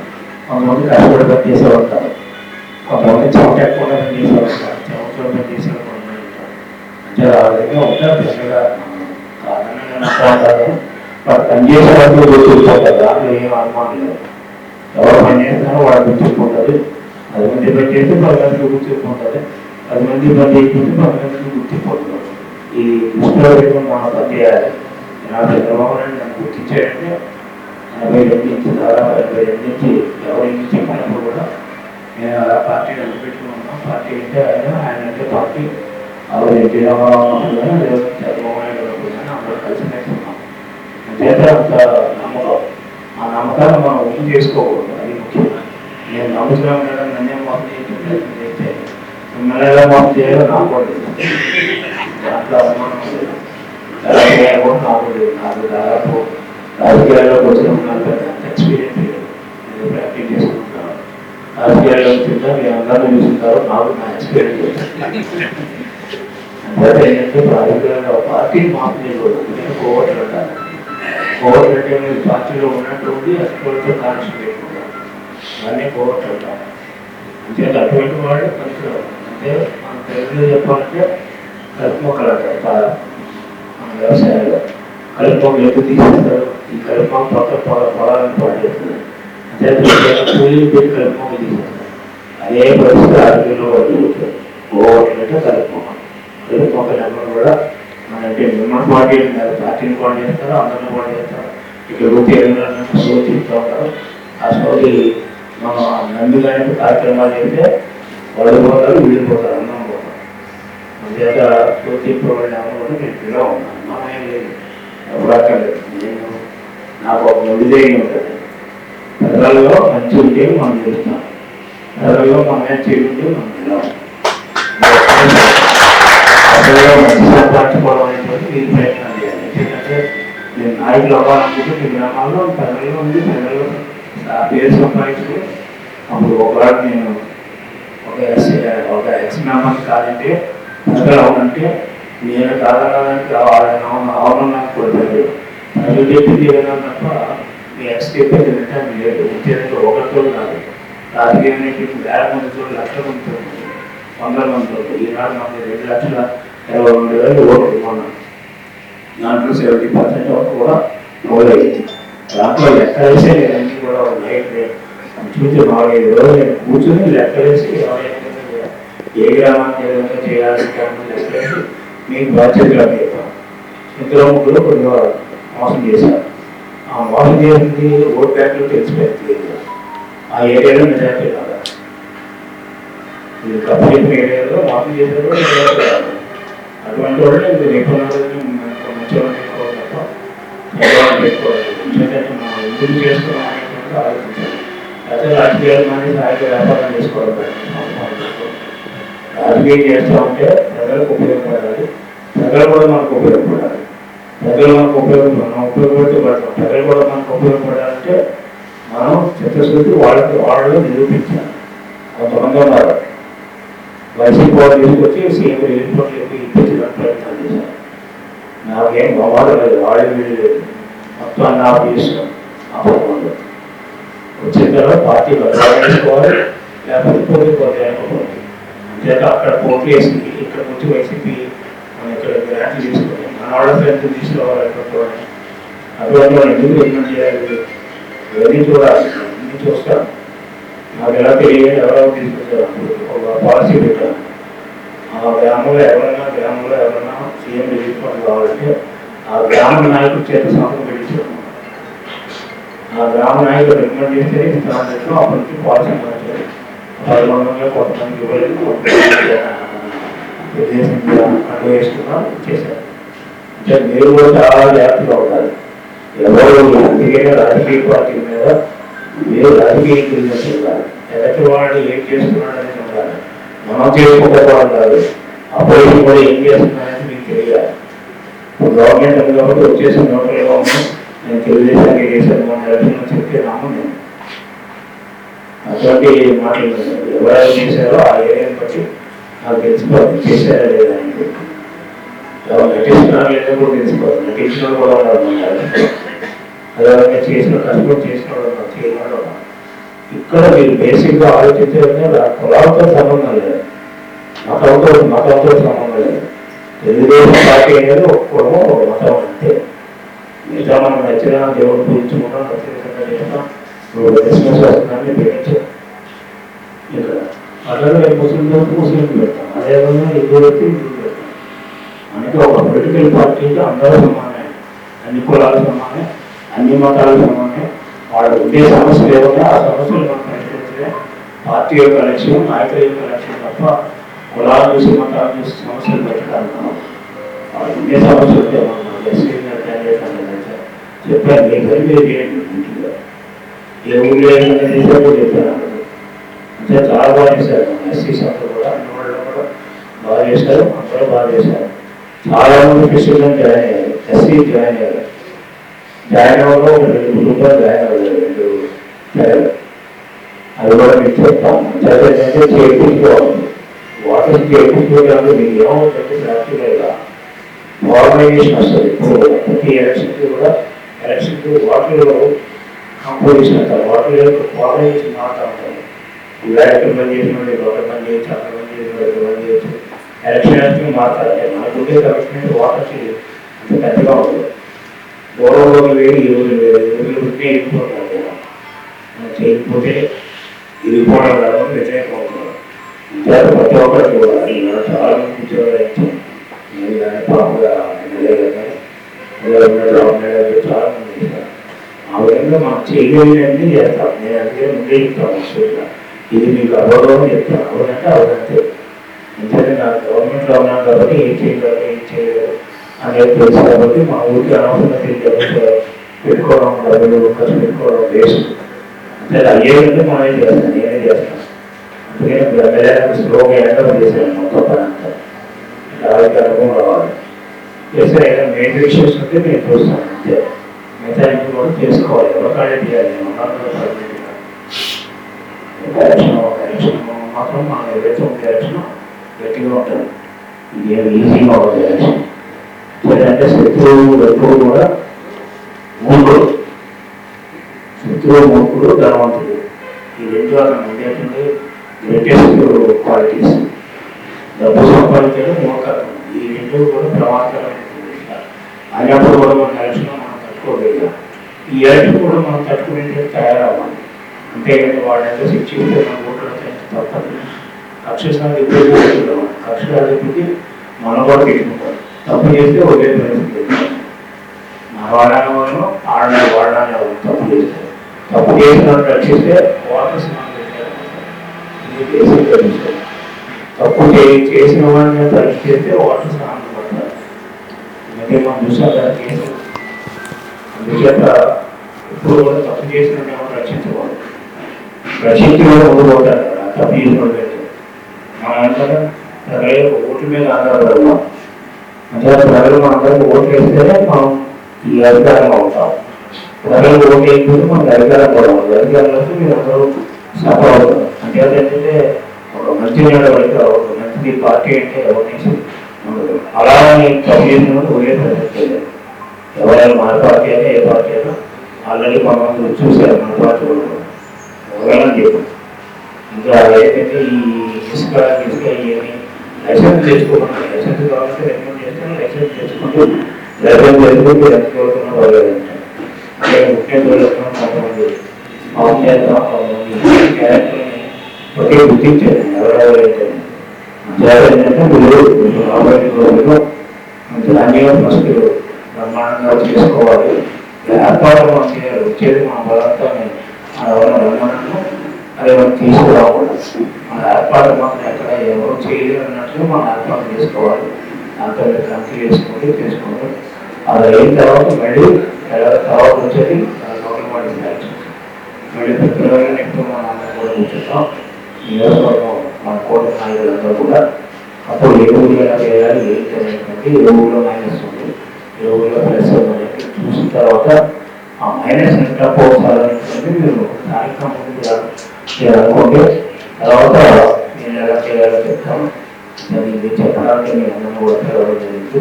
కొంతమంది కష్టపడి పని చేసే ఉంటారు, కొంతమంది చెమట ఎక్కువ పని చేసే ఉంటారు, చెమటలో పని చేసే కొంతమంది ఉంటారు. అంటే ఆ విధంగా ఉంటారు. పెద్దగా కారణంగా వాడు పని చేసే వాళ్ళు గుర్తుకుంటారు, దాంట్లో ఏం అనుమానం లేదు. ఎవరు పని చేస్తున్నారో వాడు గుర్తుకుంటుంది. 10 మంది పని చేస్తే 10 మందికి గుర్తుకుంటుంది, 10 మంది పని చేయకపోతే 10 మందికి గుర్తుకుంటుంది. ఈ దృష్టిలో పెట్టుకుని మనం పని చేయాలి. నా చంద్రబాబు నాయుడు నన్ను గుర్తించాడంటే 82 నుంచి దాదాపు 82 నుంచి ఎవరి నుంచి చెప్పినప్పుడు కూడా నేను అలా పార్టీ నిలబెట్టుకుని ఉన్నాం. పార్టీ అంటే ఆయన అంటే పార్టీ అవి ఎన్టీ రామారావు ఉన్నప్పుడు కానీ చంద్రబాబు నాయుడు ఉన్నప్పుడు కానీ అందరూ కలిసి నేర్చుకున్నాం. అంతేతే అంత నమ్మకం, ఆ నమ్మకాన్ని మనం ఊహి చేసుకోకూడదు, అది ముఖ్యం. నేను నమ్ముతున్నాను కదా, నన్నే మోసం చేస్తే మిమ్మల్ని ఎలా మోసం చేయాలో నాకు కూడా దాంట్లో అనుమానం లేదు. రాజకీయాలు కూడా నాకు దాదాపు రాజకీయాల్లోకి వచ్చిన ఎక్స్పీరియన్స్ లేదు. నేను ప్రాక్టీస్ చేసుకుంటున్నాను. రాజకీయాల్లో వచ్చిందా మీరు అందరూ చూస్తుంటారు, నాకు నా ఎక్స్పీరియన్స్ అంతే. ఏంటంటే రాజకీయాల్లో పార్టీని మాకు చేయకూడదు. నేను కోవట్లు ఉంటాను. కోవట్లు అంటే మీరు పార్టీలో ఉన్నటువంటి అటువంటి కాన్షన్ లేకుండా అన్నీ కోవట్లు ఉంటాను. అంటే అటువంటి వాళ్ళు కొంచెం అంటే మన తెలుగులో చెప్పాలంటే కలుపు మొక్కలు అంటారు. మన వ్యవసాయంలో కలుపు మొక్కలు ఎక్కువ తీసేస్తారు. ఈ కలుపు మొక్క పక్క పొలాలను పాటు చేస్తుంది. అంటే కూలీలు పెట్టి కలుపు మొక్కలు తీసేస్తారు. అదే పరిస్థితి ఆరోగ్యంలో వాళ్ళు కోవట్లు అంటే కలుపు మొక్క. కలుపు మొక్కలు అందరూ కూడా అంటే మిమ్మల్ని పాటు చేస్తారు, పార్టీని పాటు చేస్తారు, అందరిని పాటు చేస్తారు. ఇక్కడ వచ్చి ఎదురు సోది చెప్తూ ఉంటారు. ఆ సోది మనం నంది కానీ కార్యక్రమాలు చేస్తే వాళ్ళు పోతారు, వీళ్ళు పోతారు, అన్నం పోతారు. అంతేత సోది చెప్పేవాళ్ళు ఎవరు నేను పిల్లలు ఉన్నాను. మనం ఏం లేదు, ఎవరు అక్కర్లేదు. నేను నాకు ఒక విధేయం ఉంటుంది. ప్రజల్లో మంచి ఉంటే మనం చూస్తాం, ప్రజల్లో మనమే చెడు ఉంటే మనం పిల్లలు మంచి సంపాదించుకోవడం అనేటువంటి మీరు ప్రయత్నం చేయాలి. ఎందుకంటే నేను నాయకులు అవ్వాలనుకుంటే మీ గ్రామాల్లో ప్రజల్లో ఉంది, ప్రజల్లో పేరు సంపాదించుకుని అప్పుడు ఒకవేళ నేను ఒక ఎక్స్నామాన్ని కాదంటే ప్రజలు అవునంటే నేను కాదనడానికి అవునన్నాను కూడా ప్రజలు చెప్పింది ఏదైనా తప్ప మీ ఎక్స్ చెప్పేది వింటాను లేదు. వచ్చేదంటే ఒకరితో కాదు, రాజకీయం వేల మందితో, లక్షల మందితో, వందల మందితో. ఈనాడు మనకి 2,22,000 ఓట్లు కొన్నాం. దాంట్లో 70% వరకు కూడా మొదలైంది. దాంట్లో లెక్కలేసే నేను అన్ని కూడా నైట్ చూసి 4-5 రోజులు నేను కూర్చొని లెక్కలేసి ఏ గ్రామానికి ఏ విధంగా చేయాలి లెక్కలేసి మీకు బాధ్యతగా చెప్పాను. 2-3 కొద్దిగా మోసం చేశారు. ఆ మోసం చేసింది ఓట్ బ్యాంకులు తెలిసిపోయింది. ఆ ఏరియాలో నిజాయితీ కాదు. ఇది తప్పు చెప్పిన ఏరియాలో మోసం చేశారు. అటువంటి వాళ్ళు ఇది నిపుణులు మంచి వాళ్ళు పెట్టుకోవాలి తప్ప ఎవరు పెట్టుకోవాలి. ఎందుకంటే మనం ఎందుకు చేస్తున్నాం అనేటువంటి ఆలోచించాలి. అయితే రాజకీయాలు కానీ సాహిత్య వ్యాపారం చేసుకోవడం రాజకీయం చేస్తూ ఉంటే ప్రజలకు ఉపయోగపడాలి, ప్రజలు కూడా మనకు ఉపయోగపడాలి. ప్రజలు మనకు మనం ఉపయోగపడితే పడతాం. ప్రజలు కూడా మనకు ఉపయోగపడాలంటే మనం చిత్తశుద్ధి వాళ్ళు నిరూపించాలి. కొంతమంది ఉన్నారు వైసీపీ వాళ్ళు తీసుకొచ్చి సీఎం రిలీఫ్ ఇప్పించడానికి ప్రయత్నం చేశారు. నాకేం ప్రమాదం లేదు, వాళ్ళు వీళ్ళు లేదు, మొత్తం అన్న ఆఫీసు అప్పుడు వచ్చిన తర్వాత పార్టీ బదలాయించుకోవాలి, లేకపోతే పోటీ అనుకోవాలి. అంతేకా అక్కడ పోటీ వేసింది, ఇక్కడ వచ్చి వైసీపీ మనం ఇక్కడ గ్రాంట్లు తీసుకుని మన వాళ్ళ ఫ్రెండ్స్ తీసుకోవాలనుకుంటే అటువంటి వాళ్ళు ఎందుకు రికమెండ్ చేయాలి? ఇవన్నీ చూడాలి, ఇవన్నీ చూస్తాను. నాకు ఎలా తెలియదు, ఎవరో తీసుకొచ్చారు. ఒక పాలసీ పెట్టాను. ఆ గ్రామంలో ఎవరైనా సీఎం రిలీఫ్ ఫండ్ కావాలంటే ఆ గ్రామ నాయకుడి చేత సంతకం పెట్టించారు. ఆ గ్రామ నాయకుడు రికమెండ్ చేస్తే ఇస్తాను. అప్పటి నుంచి పాలసీ మార్చారు. 1100 కొంతమందికి ఇవ్వలేదు, అడ్డు వేసుకున్నా చేశారు. అంటే మీరు కూడా చాలా జాగ్రత్తగా ఉండాలి. ఎవరు అందుకనే రాజకీయ పార్టీ మీద మీరు రాజకీయ ఇంటెలిజెన్స్ ఉండాలి. ఎలాంటి వాడు ఏం చేస్తున్నాడు అనేది ఉండాలి. మనం చేసుకోకపోవడం కాదు, అపోజిషన్ కూడా ఏం చేస్తున్నారనేది మీకు తెలియాలి. ఇప్పుడు గవర్నమెంట్ ఉంది కాబట్టి వచ్చేసిన నోట్లుగా ఉంది. నేను తెలుగుదేశానికి చేశాను, మన ఎలక్షన్లో చెప్తే రాము. నేను అటువంటి మాటలు ఎవరైనా చేశారో ఆ ఏరియాని బట్టి నాకు తెలిసిపోతుంది చేశారా లేదా అని. ఎవరు నటిస్తున్నారా లేదా కూడా తెలిసిపోతుంది. నటించిన కూడా ఉన్నారు, అదేవిధంగా చేసిన కష్టం చేసిన వాళ్ళు చేయడం. ఇక్కడ మీరు బేసిక్గా ఆలోచించాలంటే కులాలతో సంబంధం లేదు, మతంతో సంబంధం లేదు. తెలుగుదేశం పార్టీ అనేది ఒక కులం, ఒక మతం అంతే. మిగతా మనం నచ్చిన దేవుడు పూజించుకుంటాం, నచ్చిన చేస్తాం. ఇప్పుడు క్రిస్మస్ వస్తుందని పెట్టించాం. ఇక్కడ అట్లా ముస్లిం పెడతాం, అదేవిధంగా హిందువులు వచ్చి హిందువులు పెడతాం. మనకి ఒక పొలిటికల్ పార్టీకి అందరూ సమానే, అన్ని కులాలు సమానే, అన్ని మతాలు సమానే. వాళ్ళు ఉండే సమస్యలు ఏమన్నా ఆ సమస్యలు మనం పరిష్కరించే పార్టీ యొక్క లక్ష్యం, నాయకుల యొక్క లక్ష్యం తప్ప కులాలు చూసి మతాలు చూసి సమస్యలు పెట్టాలన్నాం. వాళ్ళు ఉండే సమస్యలు ఉంటే మనం చెప్పాను. మీ పని మీరు చేయండి. ఇంటిలో ఏ ఊళ్ళో ఏమైనా చేసే కూడా చెప్పాను. అంటే చాలా బాగా చేశారు. ఎస్సీస్ అందరూ కూడా అన్ని వాళ్ళు కూడా బాగా చేశారు, అందరూ బాగా చేశారు. చాలా మంది ఫెస్టివల్ జాయిన్ అయ్యారు. ఎస్సీ జాయిన్ అయ్యారు. జాయిన్ అవ్వడం ఒక 2 గ్రూపులో జాయిన్ అవ్వలేదు, 2 పేరు. అది కూడా మీకు చెప్తాను. చదివిందంటే చేయించుకోవాలి. వాటర్ చేయించుకోవడానికి మీకు ఏమవుతుంది, ప్రాక్టికల్గా ఫార్మలైజేషన్ వస్తుంది. ఇప్పుడు ప్రతి ఎలక్షన్కి కూడా ఎలక్షన్కి వాటర్లో కంపోజిషన్ అంటారు. వాటర్ యొక్క ఫార్మలైజేషన్ మారుతూ ఉంటారు. ఇలా ఎక్కడ పని చేసిన వాళ్ళు ఒకటి పని చేయొచ్చు, అక్కడ పని చేసిన వాళ్ళు ఎక్కడ పని చేయొచ్చు. ఎలక్షన్ మారుతారు. అంటే మనకు ఉండే కమిట్మెంట్ వాటర్ అంత పెద్దగా ఉంటుంది. గౌరవంలో వేరు, ఈరోజు వేరు, ఈరోజు ఉంటే వెళ్ళిపోతారు. మనం చేయకపోతే ఇరిగిపోవడం కాదు, వ్యతిరేకం అవుతున్నారు. ప్రతి ఒక్కరికి కూడా చాలా మంది ఉద్యోగాలు ఇచ్చాం. నేను కానీ పాపగా ఎమ్మెల్యే కానీ చాలా మంది చేశారు. ఆ విధంగా మనం చేయగలిగినది చేస్తాం. నేను అందుకే ముందే చెప్తాను, ఇది మీకు అగౌరవం చెప్తాను. అవునంటే అవునంతే. ఎందుకంటే నాకు గవర్నమెంట్లో ఉన్నాను కాబట్టి ఏం చేయగలరు, ఏం చేయలేరు అనేది తెలుసు. కాబట్టి మా ఊరికి అనవసరంగా పెట్టుకోవడం, డబ్బులు ఖర్చు పెట్టుకోవడం వేస్ట్. అంటే అయ్యేదంటే మనమే చేస్తాం, నేనే చేస్తాను. అందుకని ఎమ్మెల్యే స్లోగా ఎంటర్ చేశాను మొత్తం పని అంతా. వాళ్ళకి అనుభవం రావాలి. చేస్తే ఏదైనా మేజర్ ఇష్యూస్ ఉంటే నేను చూస్తాను అంతే. మిగతా ఇంట్లో కూడా చేసుకోవాలి. ఎవరికాడే చేయాలి. ఎలక్షన్ మాత్రం మనం ఏదైతే ఉండే ఎలక్షన్ గట్టిగా ఉంటుంది. ఇది ఈజీగా ఉంటుంది ఎలక్షన్. లేదంటే శత్రువు ఎప్పుడు కూడా మూర్ఖుడు, శత్రువు మూర్ఖుడు, ధనవంతుడు. ఈ 2 అక్కడ ఉండేటువంటి గ్రేటెస్ట్ క్వాలిటీస్. డబ్బు సంపాదించడం, మూర్ఖత్వం, ఈ 2 కూడా ప్రమాదకరమైనటువంటి విషయాలు. అయినప్పుడు కూడా మన ఎలక్షన్ మనం తట్టుకోగలిగాం. ఈ ఎలక్షన్ కూడా మనం తట్టుకునే తయారవ్వాలి. అంతేగాని వాళ్ళంతా శిక్షిస్తే మన ఓట్ల తప్పదు. కక్ష సాధింపు కక్ష సాధింపుకి మనం కూడా తీసుకుంటాం. తప్పు చేస్తే ఒకే పరిస్థితి. మన వాళ్ళని వాళ్ళు ఆడడానికి తప్పు చేస్తారు. తప్పు చేసిన రక్షిస్తే వాటర్ ఇది బేసిక్గా విషయం. తప్పు చేసిన వాళ్ళని పరీక్ష చేస్తే వాటర్ స్నానం పడతారు. అందుకే మనం చూసాం కదా కేసు. అందుచేత ఇప్పుడు కూడా తప్పు చేసిన వాళ్ళు రక్షించకూడదు. రక్షించి కూడా ముందుకుంటారు కదా తప్పు చేసిన వాళ్ళు. మనం అంటారా ప్రజల ఓట్ల మీద ఆధారపడతాం. అంటే ప్రజలు మనందరికీ ఓట్లు వేస్తేనే మనం ఈ అధికారంగా ఉంటాం. ప్రజలు ఓట్లు వేయకపోతే మనకు అధికారం కూడా ఉంటుంది. అధికారంలో మీరు అందరూ సఫర్ అవుతారు. అంటే ఏంటంటే ఒక మంచి నిలబడితే ఒక మంచి పార్టీ అంటే ఎవరిని ఉండదు. అలానే తప్పు చేసిన ఒకే ప్రసక్తి లేదు. ఎవరైనా మన పార్టీ అయినా ఏ పార్టీ అయినా ఆల్రెడీ కొంతమంది చూశారు మన పార్టీ ఎవరైనా చెప్పు. ఇంకా ఏంటంటే ఈ ఇసుక ఇవన్నీ లైసెన్స్ తెచ్చుకోకుండా, లైసెన్స్ కావాలంటే రికమెండ్ చేస్తే లైసెన్స్ తెచ్చుకుంటూ లైసెన్స్ తెచ్చుకుంటూ ఎంత చదువుతున్నా పర్వాలేదు. అంటే ముఖ్య చదువుతున్నాం కొంతమంది మామూలు చేస్తాం, కొంతమంది క్యారెక్టర్ని ఒకే గుర్తించారు ఎవరెవరైతే. ఏంటంటే మీరు రాబోయే రోజుల్లో ధాన్యం ఫస్ట్ బ్రహ్మాండంగా చేసుకోవాలి. వ్యాపారం చేయాలి. వచ్చేది మన పదార్థాన్ని బ్రహ్మాండంగా అదే మనం తీసుకురాకూడదు. మన ఏర్పాటు మాత్రం ఎక్కడ ఎవరు చేయలేరు అన్నట్లు మనం ఏర్పాటు చేసుకోవాలి. దాంతో కంపెనీ వేసుకుంటూ చేసుకుంటూ అది అయిన తర్వాత మళ్ళీ తర్వాత వచ్చేది గవర్నమెంట్ ఎలక్షన్స్. మళ్ళీ ఫిబ్రవరి నెక్స్ట్ మనం అందరం కూడా కూర్చుంటాం. నియోజకవర్గం మన కోట నాయకులందరూ కూడా అప్పుడు ఏ ఊరు ఎలా చేయాలి ఏంటి అనేటువంటి ఏ ఊళ్ళో మైనస్ ఉంది, ఏ ఊళ్ళో ప్లస్ ఉంది చూసిన తర్వాత ఆ మైనస్ ఎంత పోసాలనేటువంటి మీరు కార్యక్రమం అనుకోండి. తర్వాత నేను ఎలా చేయాలో చెప్తాను. ఇది చెప్పడానికి నేను అందరూ కూడా పిలవడం జరిగింది.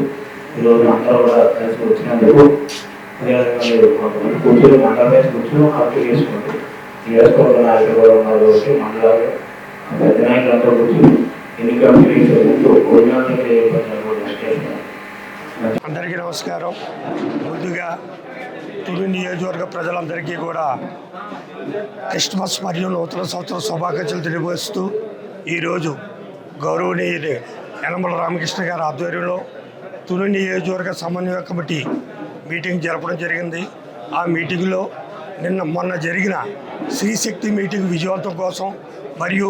ఈరోజు అందరూ కూడా కలిసి వచ్చినందుకు అదేవిధంగా మీరు కొంతమంది కూర్చొని మండల వేసి కూర్చొని కంప్లీట్ చేసుకోండి. నియోజకవర్గ నాయకులు కూడా ఉన్నారు కాబట్టి మండలాలు పెద్ద నాయకులందరూ కూర్చొని ఎన్ని కంపెనీస్ ముందు భోజనాలు అందరికీ నమస్కారం. ముందుగా తుని నియోజకవర్గ ప్రజలందరికీ కూడా క్రిస్మస్ మరియు నూతన సంవత్సర శుభాకాంక్షలు తెలియజేస్తూ ఈరోజు గౌరవనీయులు యనమల రామకృష్ణ గారి ఆధ్వర్యంలో తుని నియోజకవర్గ సమన్వయ కమిటీ మీటింగ్ జరపడం జరిగింది. ఆ మీటింగ్లో మొన్న జరిగిన శ్రీశక్తి మీటింగ్ విజయవంతం కోసం మరియు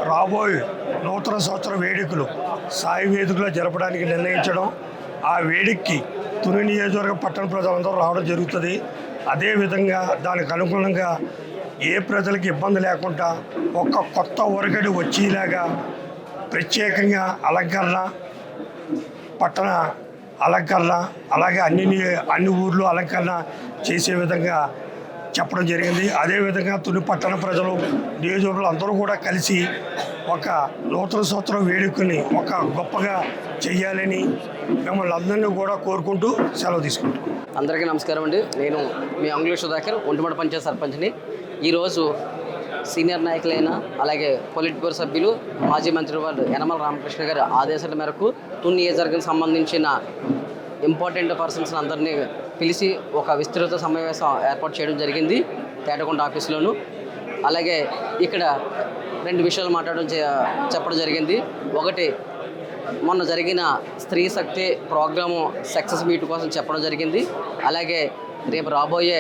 రాబోయే నూతన సంవత్సర వేడుకలు సాయి వేదికలో జరపడానికి నిర్ణయించడం, ఆ వేడుకకి తుని నియోజకవర్గ పట్టణ ప్రజలందరూ రావడం జరుగుతుంది. అదేవిధంగా దానికి అనుగుణంగా ఏ ప్రజలకు ఇబ్బంది లేకుండా ఒక కొత్త ఒరగడి వచ్చేలాగా ప్రత్యేకంగా అలంకరణ పట్టణ అలంకరణ, అలాగే అన్ని ఊర్లు అలంకరణ చేసే విధంగా చెప్పడం జరిగింది. అదేవిధంగా తుని పట్టణ ప్రజలు, నియోజకవర్గాలు అందరూ కూడా కలిసి ఒక నూతన సంవత్సరం వేడుకని ఒక గొప్పగా చేయాలని మిమ్మల్ని అందరినీ కూడా కోరుకుంటూ సెలవు తీసుకుంటాం. అందరికీ నమస్కారం అండి. నేను మీ అంగుళ సుధాకర్, ఒంటిమడ పంచాయత్ సర్పంచ్ని. ఈరోజు సీనియర్ నాయకులైన అలాగే పొలిట్ బ్యూరో సభ్యులు, మాజీ మంత్రివర్యులు యనమల రామకృష్ణ గారి ఆదేశాల మేరకు తుని నియోజకవర్గానికి సంబంధించిన ఇంపార్టెంట్ పర్సన్స్ అందరినీ పిలిచి ఒక విస్తృత సమావేశం ఏర్పాటు చేయడం జరిగింది తేటకొండ ఆఫీసులోను. అలాగే ఇక్కడ 2 విషయాలు చెప్పడం జరిగింది. ఒకటి, మొన్న జరిగిన స్త్రీ శక్తి ప్రోగ్రాము సక్సెస్ మీట్ కోసం చెప్పడం జరిగింది. అలాగే రేపు రాబోయే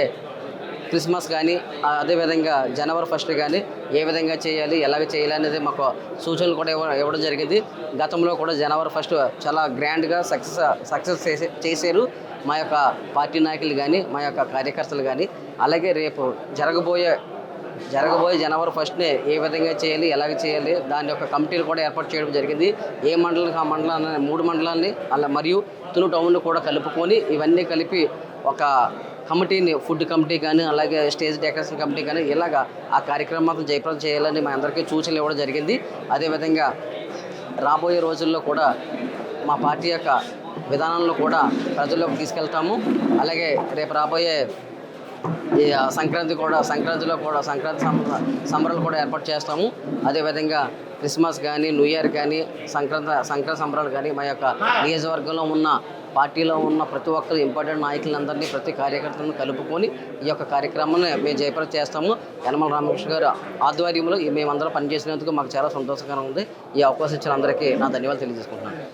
క్రిస్మస్ కానీ, అదేవిధంగా జనవరి 1 కానీ ఏ విధంగా చేయాలి, ఎలాగ చేయాలి అనేది మాకు సూచనలు కూడా ఇవ్వడం జరిగింది. గతంలో కూడా జనవరి 1 చాలా గ్రాండ్గా సక్సెస్ చేశారు మా యొక్క పార్టీ నాయకులు కానీ, మా యొక్క కార్యకర్తలు కానీ. అలాగే రేపు జరగబోయే జనవరి 1 ఏ విధంగా చేయాలి, ఎలాగ చేయాలి, దాని యొక్క కమిటీలు కూడా ఏర్పాటు చేయడం జరిగింది. ఏ మండలానికి ఆ మండలాన్ని, 3 మండలాన్ని అలా మరియు తుని టౌన్ను కూడా కలుపుకొని ఇవన్నీ కలిపి ఒక కమిటీని, ఫుడ్ కమిటీ కానీ, అలాగే స్టేజ్ డెకరేషన్ కమిటీ కానీ, ఇలాగా ఆ కార్యక్రమాలను జయప్రదం చేయాలని మా అందరికీ సూచనలు ఇవ్వడం జరిగింది. అదేవిధంగా రాబోయే రోజుల్లో కూడా మా పార్టీ యొక్క విధానంలో కూడా ప్రజల్లోకి తీసుకెళ్తాము. అలాగే రేపు రాబోయే ఈ సంక్రాంతిలో కూడా సంక్రాంతి సంబరాలు కూడా ఏర్పాటు చేస్తాము. అదేవిధంగా క్రిస్మస్ కానీ, న్యూ ఇయర్ కానీ, సంక్రాంతి సంబరాలు కానీ మా యొక్క నియోజకవర్గంలో ఉన్న పార్టీలో ఉన్న ప్రతి ఒక్కరు ఇంపార్టెంట్ నాయకులందరినీ, ప్రతి కార్యకర్తలను కలుపుకొని ఈ యొక్క కార్యక్రమాన్ని మేము జయప్రదం చేస్తాము. యనమల రామకృష్ణ గారు ఆధ్వర్యంలో మేమందరం పనిచేసినందుకు మాకు చాలా సంతోషకరంగా ఉంది. ఈ అవకాశం ఇచ్చిన అందరికీ నా ధన్యవాదాలు తెలియజేసుకుంటున్నాను.